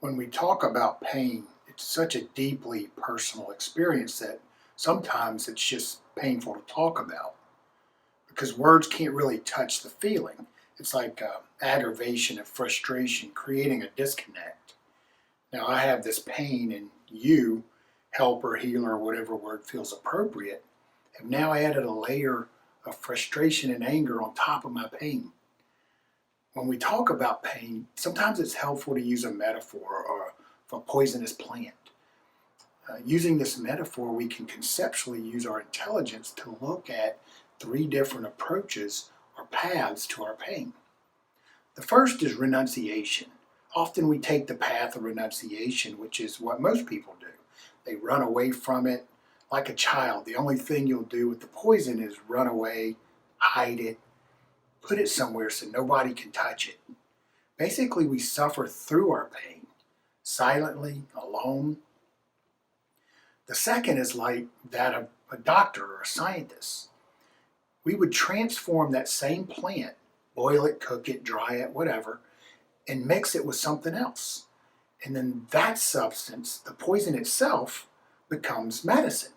When we talk about pain, it's such a deeply personal experience that sometimes it's just painful to talk about because words can't really touch the feeling. It's like aggravation and frustration creating a disconnect. Now, I have this pain, and you, helper, healer, whatever word feels appropriate, have now added a layer of frustration and anger on top of my pain. When we talk about pain, sometimes it's helpful to use a metaphor or a poisonous plant. Using this metaphor, we can conceptually use our intelligence to look at three different approaches or paths to our pain. The first is renunciation. Often we take the path of renunciation, which is what most people do. They run away from it like a child. The only thing you'll do with the poison is run away, hide it, put it somewhere so nobody can touch it. Basically, we suffer through our pain, silently, alone. The second is like that of a doctor or a scientist. We would transform that same plant, boil it, cook it, dry it, whatever, and mix it with something else. And then that substance, the poison itself, becomes medicine.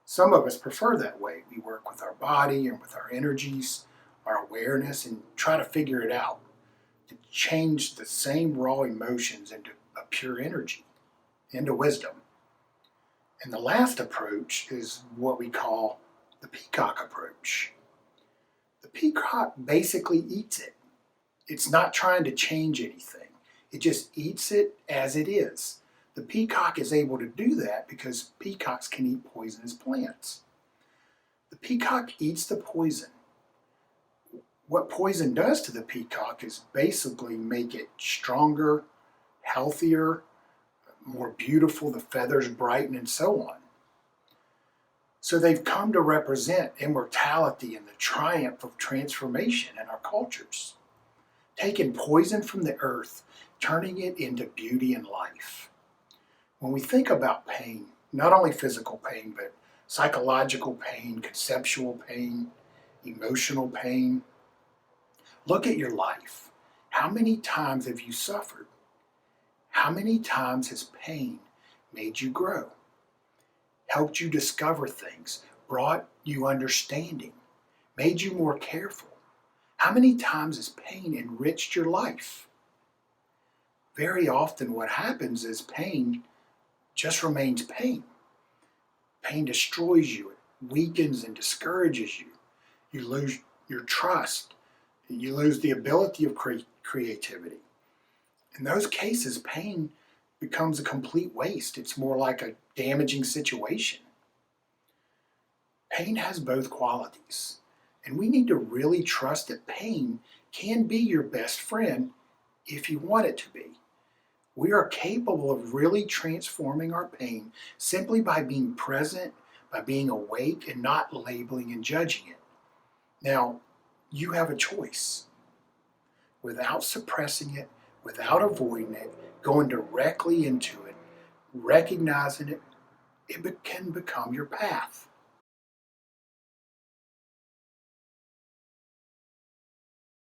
Some of us prefer that way. We work with our body and with our energies, our awareness, and try to figure it out, to change the same raw emotions into a pure energy, into wisdom. And the last approach is what we call the peacock approach. The peacock basically eats it. It's not trying to change anything. It just eats it as it is. The peacock is able to do that because peacocks can eat poisonous plants. The peacock eats the poison. What poison does to the peacock is basically make it stronger, healthier, more beautiful, the feathers brighten, and so on. So they've come to represent immortality and the triumph of transformation in our cultures. Taking poison from the earth, turning it into beauty and life. When we think about pain, not only physical pain, but psychological pain, conceptual pain, emotional pain, look at your life. How many times have you suffered? How many times has pain made you grow, helped you discover things, brought you understanding, made you more careful? How many times has pain enriched your life? Very often what happens is pain just remains pain. Pain destroys you, it weakens and discourages you. You lose your trust, you lose the ability of creativity. In those cases, pain becomes a complete waste. It's more like a damaging situation. Pain has both qualities, and we need to really trust that pain can be your best friend if you want it to be. We are capable of really transforming our pain simply by being present, by being awake, and not labeling and judging it. Now, you have a choice. Without suppressing it, without avoiding it, going directly into it, recognizing it, it can become your path.